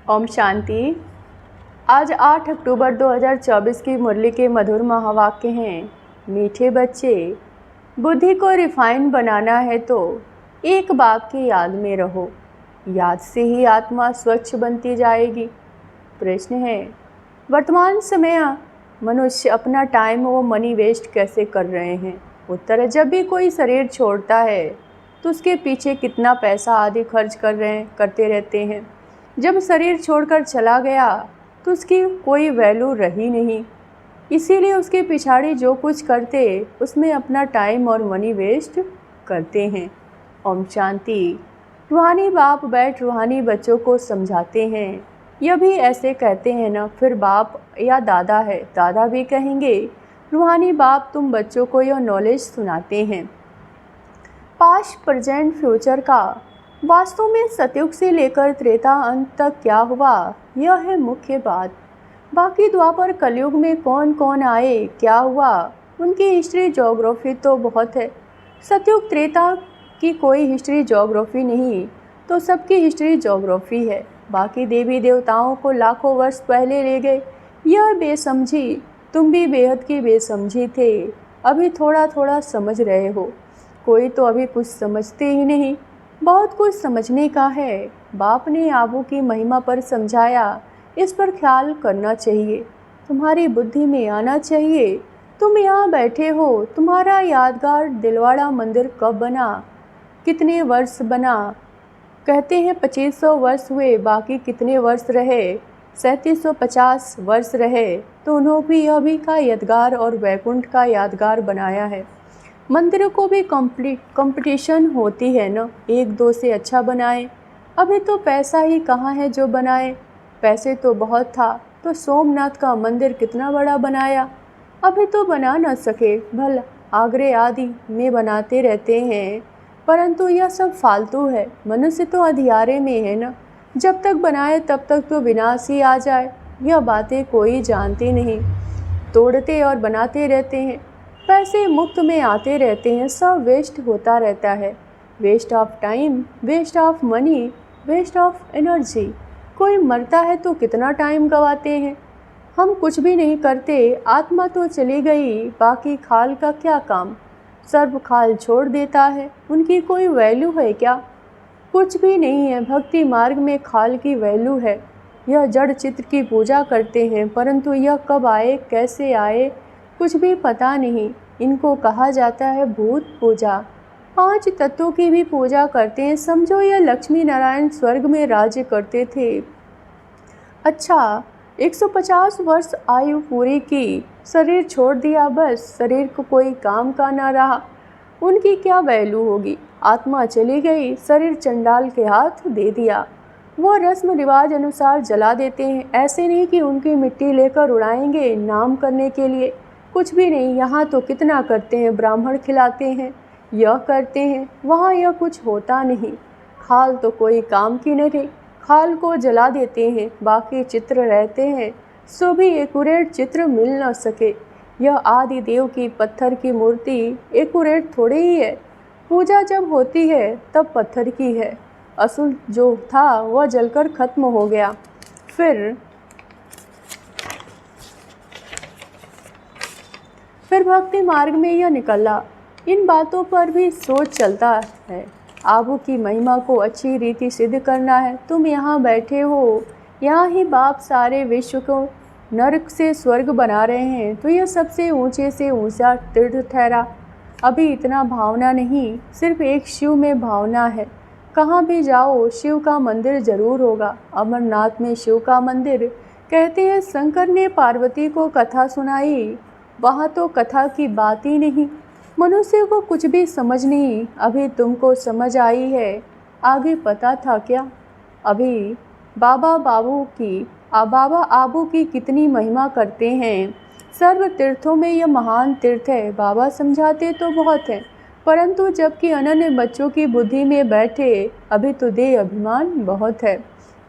ओम शांति। आज 8 अक्टूबर 2024 की मुरली के मधुर महावाक्य हैं। मीठे बच्चे, बुद्धि को रिफाइन बनाना है तो एक बाप की याद में रहो। याद से ही आत्मा स्वच्छ बनती जाएगी। प्रश्न है, वर्तमान समय मनुष्य अपना टाइम व मनी वेस्ट कैसे कर रहे हैं? उत्तर है, जब भी कोई शरीर छोड़ता है तो उसके पीछे कितना पैसा आदि खर्च करते रहते हैं। जब शरीर छोड़कर चला गया तो उसकी कोई वैल्यू रही नहीं, इसीलिए उसके पिछाड़ी जो कुछ करते उसमें अपना टाइम और मनी वेस्ट करते हैं। ओम शांति। रूहानी बाप बैठ रूहानी बच्चों को समझाते हैं। यह भी ऐसे कहते हैं ना, फिर बाप या दादा है, दादा भी कहेंगे रूहानी बाप तुम बच्चों को यह नॉलेज सुनाते हैं। पास्ट, प्रेजेंट, फ्यूचर का वास्तव में सतयुग से लेकर त्रेता अंत तक क्या हुआ, यह है मुख्य बात। बाकी द्वापर कलयुग में कौन कौन आए, क्या हुआ, उनकी हिस्ट्री ज्योग्राफी तो बहुत है। सतयुग त्रेता की कोई हिस्ट्री ज्योग्राफी नहीं, तो सबकी हिस्ट्री ज्योग्राफी है। बाकी देवी देवताओं को लाखों वर्ष पहले ले गए, यह बेसमझी। तुम भी बेहद की बेसमझी थे, अभी थोड़ा थोड़ा समझ रहे हो। कोई तो अभी कुछ समझते ही नहीं, बहुत कुछ समझने का है। बाप ने आबू की महिमा पर समझाया, इस पर ख्याल करना चाहिए, तुम्हारी बुद्धि में आना चाहिए। तुम यहाँ बैठे हो, तुम्हारा यादगार दिलवाड़ा मंदिर कब बना, कितने वर्ष बना? कहते हैं 2500 वर्ष हुए, बाकी कितने वर्ष रहे? 3750 वर्ष रहे। तो उन्होंने भी यह भी का यादगार और वैकुंठ का यादगार बनाया है। मंदिरों को भी कंपटीशन होती है ना, एक दो से अच्छा बनाए। अभी तो पैसा ही कहाँ है जो बनाए, पैसे तो बहुत था तो सोमनाथ का मंदिर कितना बड़ा बनाया, अभी तो बना न सके। भला आगरे आदि में बनाते रहते हैं, परंतु यह सब फालतू है। मनुष्य तो अंधियारे में है ना, जब तक बनाए तब तक तो विनाश ही आ जाए। यह बातें कोई जानते नहीं, तोड़ते और बनाते रहते हैं। पैसे मुफ्त में आते रहते हैं, सब वेस्ट होता रहता है। Waste of time, waste of money, waste of energy. कोई मरता है तो कितना टाइम गवाते हैं। हम कुछ भी नहीं करते, आत्मा तो चली गई, बाकी खाल का क्या काम? सर्व खाल छोड़ देता है, उनकी कोई वैल्यू है क्या? कुछ भी नहीं है। भक्ति मार्ग में खाल की वैल्यू है। यह जड़ चित्र की पूजा करते हैं, परंतु यह कब आए, कैसे आए, कुछ भी पता नहीं। इनको कहा जाता है भूत पूजा। 5 तत्वों की भी पूजा करते हैं। समझो यह लक्ष्मी नारायण स्वर्ग में राज्य करते थे। अच्छा, 150 वर्ष आयु पूरी की, शरीर छोड़ दिया, बस शरीर को कोई काम का ना रहा, उनकी क्या वैल्यू होगी? आत्मा चली गई, शरीर चंडाल के हाथ दे दिया, वो रस्म रिवाज अनुसार जला देते हैं। ऐसे नहीं कि उनकी मिट्टी लेकर उड़ाएंगे नाम करने के लिए, कुछ भी नहीं। यहाँ तो कितना करते हैं, ब्राह्मण खिलाते हैं, यह करते हैं, वहाँ यह कुछ होता नहीं। खाल तो कोई काम की नहीं, खाल को जला देते हैं, बाकी चित्र रहते हैं, सो भी एक्यूरेट चित्र मिल न सके। यह आदि देव की पत्थर की मूर्ति एक्यूरेट थोड़ी ही है। पूजा जब होती है तब पत्थर की है, असुल जो था वह जलकर खत्म हो गया। फिर भक्ति मार्ग में यह निकला। इन बातों पर भी सोच चलता है। आबू की महिमा को अच्छी रीति सिद्ध करना है। तुम यहाँ बैठे हो, यहाँ ही बाप सारे विश्व को नरक से स्वर्ग बना रहे हैं, तो यह सबसे ऊंचे से ऊंचा तीर्थ ठहरा। अभी इतना भावना नहीं, सिर्फ एक शिव में भावना है। कहाँ भी जाओ शिव का मंदिर जरूर होगा। अमरनाथ में शिव का मंदिर। कहते हैं शंकर ने पार्वती को कथा सुनाई, वहाँ तो कथा की बात ही नहीं। मनुष्य को कुछ भी समझ नहीं। अभी तुमको समझ आई है, आगे पता था क्या? अभी बाबा आबू की कितनी महिमा करते हैं। सर्व तीर्थों में यह महान तीर्थ है। बाबा समझाते तो बहुत है, परंतु जबकि अनन्य बच्चों की बुद्धि में बैठे, अभी तो देह अभिमान बहुत है।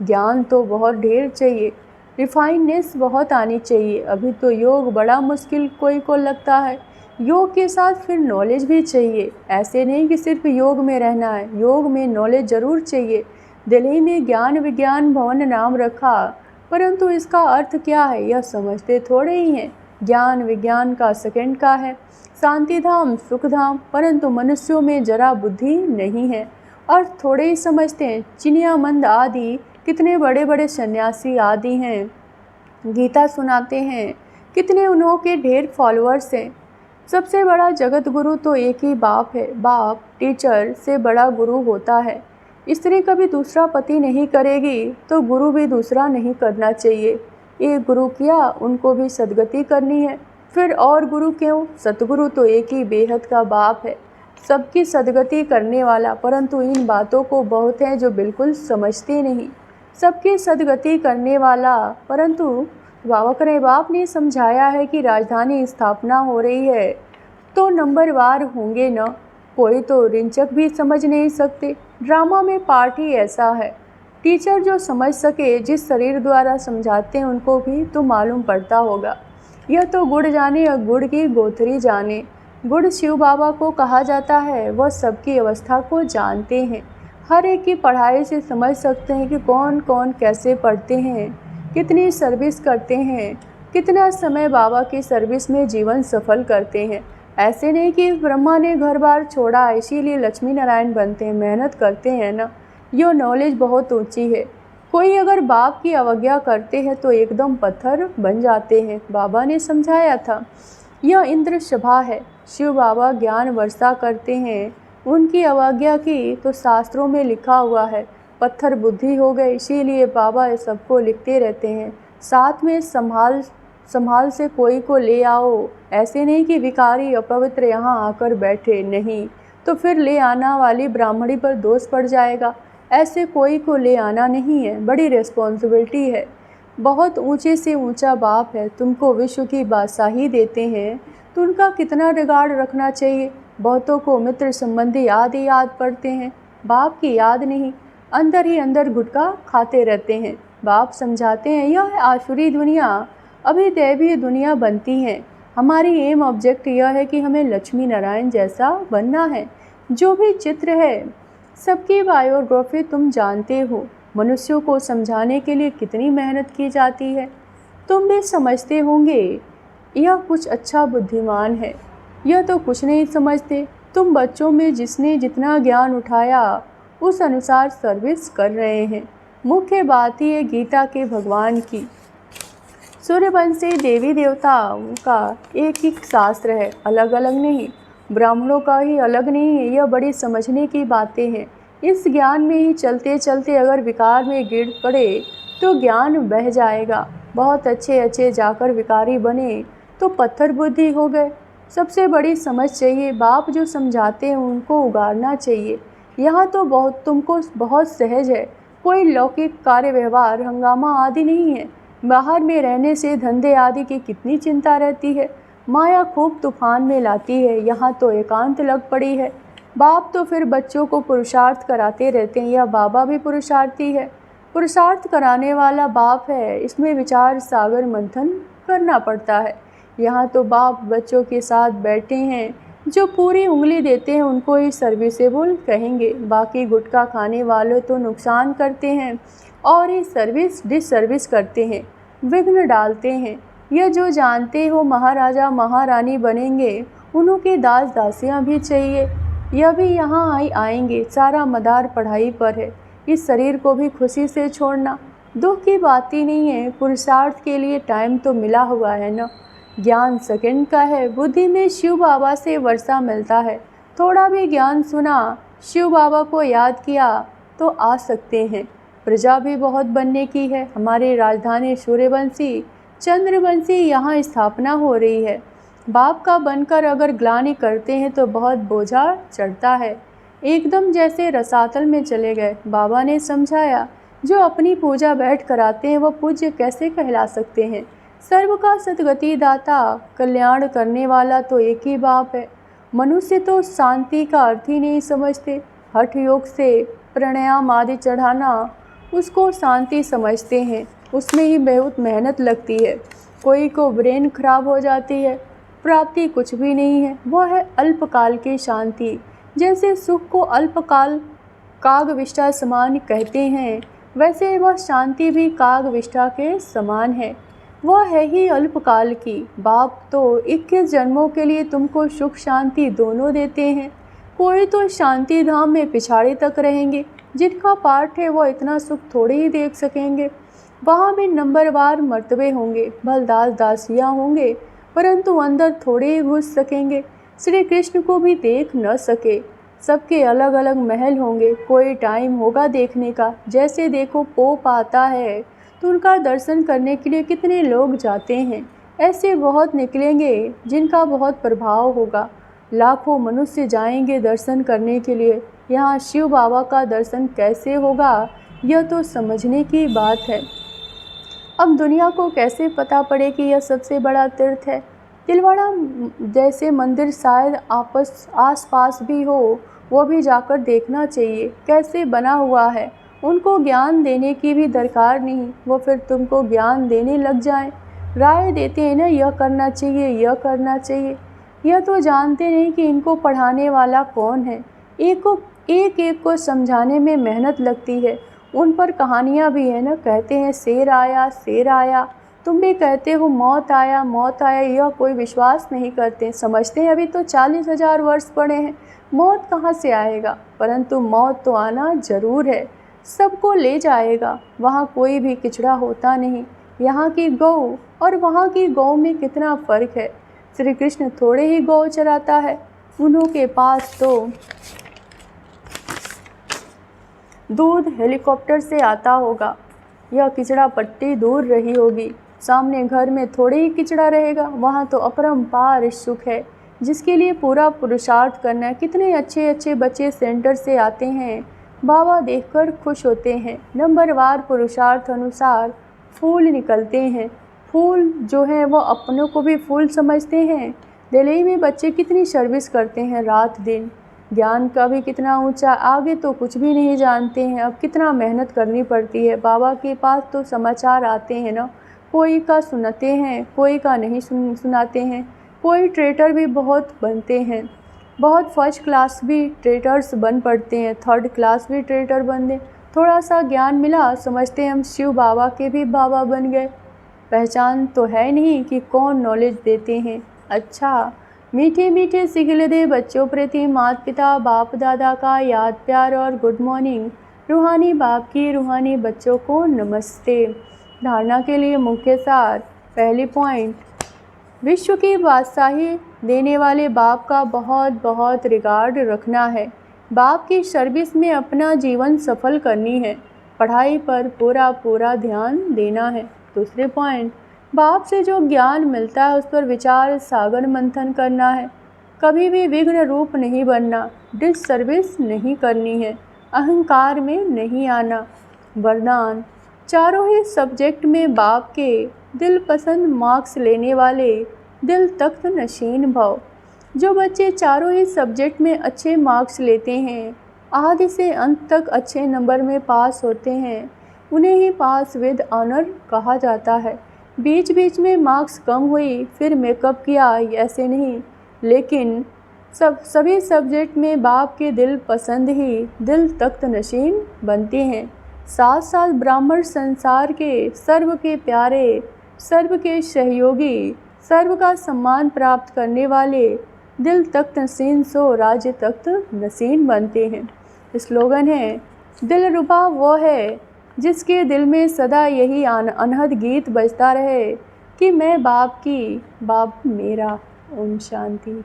ज्ञान तो बहुत ढेर चाहिए, रिफाइननेस बहुत आनी चाहिए। अभी तो योग बड़ा मुश्किल कोई को लगता है। योग के साथ फिर नॉलेज भी चाहिए। ऐसे नहीं कि सिर्फ योग में रहना है, योग में नॉलेज ज़रूर चाहिए। दिल्ली में ज्ञान विज्ञान भवन नाम रखा, परंतु इसका अर्थ क्या है यह समझते थोड़े ही हैं। ज्ञान विज्ञान का सेकंड का है, शांति धाम सुख धाम, परंतु मनुष्यों में जरा बुद्धि नहीं है और थोड़े ही समझते हैं। चिनियामंद आदि कितने बड़े बड़े सन्यासी आदि हैं, गीता सुनाते हैं, कितने उन्हों के ढेर फॉलोअर्स हैं। सबसे बड़ा जगत गुरु तो एक ही बाप है। बाप टीचर से बड़ा गुरु होता है। स्त्री कभी दूसरा पति नहीं करेगी तो गुरु भी दूसरा नहीं करना चाहिए। एक गुरु किया, उनको भी सदगति करनी है, फिर और गुरु क्यों? सतगुरु तो एक ही बेहद का बाप है, सबकी सदगति करने वाला। परंतु इन बातों को बहुत हैं जो बिल्कुल समझते नहीं। सबकी सदगति करने वाला, परंतु बाबा करे बाप ने समझाया है कि राजधानी स्थापना हो रही है तो नंबरवार होंगे न, कोई तो रिंचक भी समझ नहीं सकते। ड्रामा में पार्ट ही ऐसा है। टीचर जो समझ सके, जिस शरीर द्वारा समझाते हैं उनको भी तो मालूम पड़ता होगा। यह तो गुड़ जाने और गुड़ की गोथरी जाने। गुड़ शिव बाबा को कहा जाता है, वह सबकी अवस्था को जानते हैं। हर एक की पढ़ाई से समझ सकते हैं कि कौन कौन कैसे पढ़ते हैं, कितनी सर्विस करते हैं, कितना समय बाबा की सर्विस में जीवन सफल करते हैं। ऐसे नहीं कि ब्रह्मा ने घर बार छोड़ा इसीलिए लक्ष्मी नारायण बनते हैं, मेहनत करते हैं ना। यह नॉलेज बहुत ऊंची है। कोई अगर बाप की अवज्ञा करते हैं तो एकदम पत्थर बन जाते हैं। बाबा ने समझाया था, यह इंद्र सभा है, शिव बाबा ज्ञान वर्षा करते हैं। उनकी अवज्ञा की तो शास्त्रों में लिखा हुआ है, पत्थर बुद्धि हो गए। इसीलिए बाबा सबको लिखते रहते हैं, साथ में संभाल से कोई को ले आओ। ऐसे नहीं कि भिखारी अपवित्र यहाँ आकर बैठे, नहीं तो फिर ले आना वाली ब्राह्मणी पर दोष पड़ जाएगा। ऐसे कोई को ले आना नहीं है, बड़ी रिस्पॉन्सिबिलिटी है। बहुत ऊंचे से ऊंचा बाप है, तुमको विश्व की बादशाही देते हैं तो उनका कितना रिगार्ड रखना चाहिए। बहुतों को मित्र संबंधी याद पड़ते हैं, बाप की याद नहीं, अंदर ही अंदर गुटखा खाते रहते हैं। बाप समझाते हैं, यह आसुरी दुनिया अभी दैवीय दुनिया बनती है। हमारी एम ऑब्जेक्ट यह है कि हमें लक्ष्मी नारायण जैसा बनना है। जो भी चित्र है सबकी बायोग्राफी तुम जानते हो। मनुष्यों को समझाने के लिए कितनी मेहनत की जाती है, तुम भी समझते होंगे। यह कुछ अच्छा बुद्धिमान है, यह तो कुछ नहीं समझते। तुम बच्चों में जिसने जितना ज्ञान उठाया उस अनुसार सर्विस कर रहे हैं। मुख्य बात ही है गीता के भगवान की। सूर्यवंशी देवी देवताओं का एक ही शास्त्र है, अलग अलग नहीं। ब्राह्मणों का ही अलग नहीं है। यह बड़ी समझने की बातें हैं। इस ज्ञान में ही चलते चलते अगर विकार में गिर पड़े तो ज्ञान बह जाएगा। बहुत अच्छे जाकर विकारी बने तो पत्थर बुद्धि हो गए। सबसे बड़ी समझ चाहिए, बाप जो समझाते हैं उनको उगारना चाहिए। यहाँ तो तुमको बहुत सहज है, कोई लौकिक कार्य व्यवहार हंगामा आदि नहीं है। बाहर में रहने से धंधे आदि की कितनी चिंता रहती है। माया खूब तूफान में लाती है, यहाँ तो एकांत लग पड़ी है। बाप तो फिर बच्चों को पुरुषार्थ कराते रहते हैं, या बाबा भी पुरुषार्थी है, पुरुषार्थ कराने वाला बाप है। इसमें विचार सागर मंथन करना पड़ता है। यहाँ तो बाप बच्चों के साथ बैठे हैं, जो पूरी उंगली देते हैं उनको ही सर्विसेबल कहेंगे। बाकी गुटखा खाने वाले तो नुकसान करते हैं और ये डिसर्विस करते हैं, विघ्न डालते हैं। यह जो जानते हो महाराजा महारानी बनेंगे, उन्हों के दास दासियां भी चाहिए। यह भी यहाँ आएंगे। सारा मदार पढ़ाई पर है। इस शरीर को भी खुशी से छोड़ना दुख की बात ही नहीं है। पुरुषार्थ के लिए टाइम तो मिला हुआ है ना। ज्ञान सेकंड का है। बुद्धि में शिव बाबा से वर्षा मिलता है। थोड़ा भी ज्ञान सुना, शिव बाबा को याद किया तो आ सकते हैं। प्रजा भी बहुत बनने की है। हमारी राजधानी सूर्यवंशी चंद्रवंशी यहाँ स्थापना हो रही है। बाप का बनकर अगर ग्लानि करते हैं तो बहुत बोझा चढ़ता है। एकदम जैसे रसातल में चले गए। बाबा ने समझाया, जो अपनी पूजा बैठ कराते हैं वह पूज्य कैसे कहला सकते हैं। सर्व का सद्गति दाता कल्याण करने वाला तो एक ही बाप है। मनुष्य तो शांति का अर्थ ही नहीं समझते। हठ योग से प्राणायाम आदि चढ़ाना उसको शांति समझते हैं। उसमें ही बहुत मेहनत लगती है। कोई को ब्रेन खराब हो जाती है। प्राप्ति कुछ भी नहीं है, वह है अल्पकाल की शांति। जैसे सुख को अल्पकाल कागविष्ठा समान कहते हैं, वैसे वह शांति भी कागविष्ठा के समान है। वह है ही अल्पकाल की। बाप तो 21 जन्मों के लिए तुमको सुख शांति दोनों देते हैं। कोई तो शांति धाम में पिछाड़ी तक रहेंगे, जिनका पाठ है वो इतना सुख थोड़े ही देख सकेंगे। वहाँ भी नंबरवार मर्तबे होंगे, भलदास दासियाँ होंगे, परंतु अंदर थोड़े ही घुस सकेंगे, श्री कृष्ण को भी देख न सके। सबके अलग अलग महल होंगे, कोई टाइम होगा देखने का। जैसे देखो पोप आता है तो उनका दर्शन करने के लिए कितने लोग जाते हैं। ऐसे बहुत निकलेंगे जिनका बहुत प्रभाव होगा। लाखों मनुष्य जाएंगे दर्शन करने के लिए। यहाँ शिव बाबा का दर्शन कैसे होगा, यह तो समझने की बात है। अब दुनिया को कैसे पता पड़े कि यह सबसे बड़ा तीर्थ है। तिलवाड़ा जैसे मंदिर शायद आस पास भी हो, वो भी जाकर देखना चाहिए कैसे बना हुआ है। उनको ज्ञान देने की भी दरकार नहीं, वो फिर तुमको ज्ञान देने लग जाएं। राय देते हैं ना, यह करना चाहिए, यह करना चाहिए। यह तो जानते नहीं कि इनको पढ़ाने वाला कौन है। एक एक को समझाने में मेहनत लगती है। उन पर कहानियाँ भी है ना, कहते हैं शेर आया शेर आया। तुम भी कहते हो मौत आया मौत आया। यह कोई विश्वास नहीं करते, समझते हैं अभी तो 40,000 वर्ष पड़े हैं, मौत कहाँ से आएगा। परंतु मौत तो आना जरूर है, सबको ले जाएगा। वहाँ कोई भी किचड़ा होता नहीं। यहाँ की गौ और वहाँ की गौ में कितना फ़र्क है। श्री कृष्ण थोड़े ही गौ चराता है, उन्हों के पास तो दूध हेलीकॉप्टर से आता होगा। यह किचड़ा पट्टी दूर रही होगी, सामने घर में थोड़े ही किचड़ा रहेगा। वहाँ तो अपरंपार सुख है, जिसके लिए पूरा पुरुषार्थ करना है। कितने अच्छे अच्छे बच्चे सेंटर से आते हैं, बाबा देखकर खुश होते हैं। नंबरवार पुरुषार्थ अनुसार फूल निकलते हैं। फूल जो है वो अपनों को भी फूल समझते हैं। दिल्ली में बच्चे कितनी सर्विस करते हैं रात दिन। ज्ञान का भी कितना ऊंचा, आगे तो कुछ भी नहीं जानते हैं। अब कितना मेहनत करनी पड़ती है। बाबा के पास तो समाचार आते हैं ना, कोई का सुनाते हैं, कोई का नहीं सुनाते हैं। कोई ट्रेटर भी बहुत बनते हैं, बहुत फर्स्ट क्लास भी ट्रेटर्स बन पड़ते हैं, थर्ड क्लास भी ट्रेटर बन। थोड़ा सा ज्ञान मिला, समझते हैं हम शिव बाबा के भी बाबा बन गए। पहचान तो है नहीं कि कौन नॉलेज देते हैं। अच्छा, मीठे मीठे सिगिल दे बच्चों प्रति माता पिता बाप दादा का याद प्यार और गुड मॉर्निंग। रूहानी बाप की रूहानी बच्चों को नमस्ते। धारणा के लिए मुख्य सार। पहली पॉइंट, विश्व की बादशाही देने वाले बाप का बहुत बहुत रिगार्ड रखना है। बाप की सर्विस में अपना जीवन सफल करनी है। पढ़ाई पर पूरा पूरा ध्यान देना है। दूसरे पॉइंट, बाप से जो ज्ञान मिलता है उस पर विचार सागर मंथन करना है। कभी भी विघ्न रूप नहीं बनना, डिस सर्विस नहीं करनी है, अहंकार में नहीं आना। वरदान, चारों ही सब्जेक्ट में बाप के दिल पसंद मार्क्स लेने वाले दिल तख्त नशीन भव। जो बच्चे चारों ही सब्जेक्ट में अच्छे मार्क्स लेते हैं, आदि से अंत तक अच्छे नंबर में पास होते हैं, उन्हें ही पास विद ऑनर कहा जाता है। बीच बीच में मार्क्स कम हुई फिर मेकअप किया, ऐसे नहीं, लेकिन सभी सब्जेक्ट में बाप के दिल पसंद ही दिल तख्त नशीन बनते हैं। साथ साथ ब्राह्मण संसार के सर्व के प्यारे, सर्व के सहयोगी, सर्व का सम्मान प्राप्त करने वाले दिल तख्त नसीन सो राज्य तख्त नसीन बनते हैं। स्लोगन है, दिल रुबा वो है जिसके दिल में सदा यही अनहद गीत बजता रहे कि मैं बाप की, बाप मेरा। ओम शांति।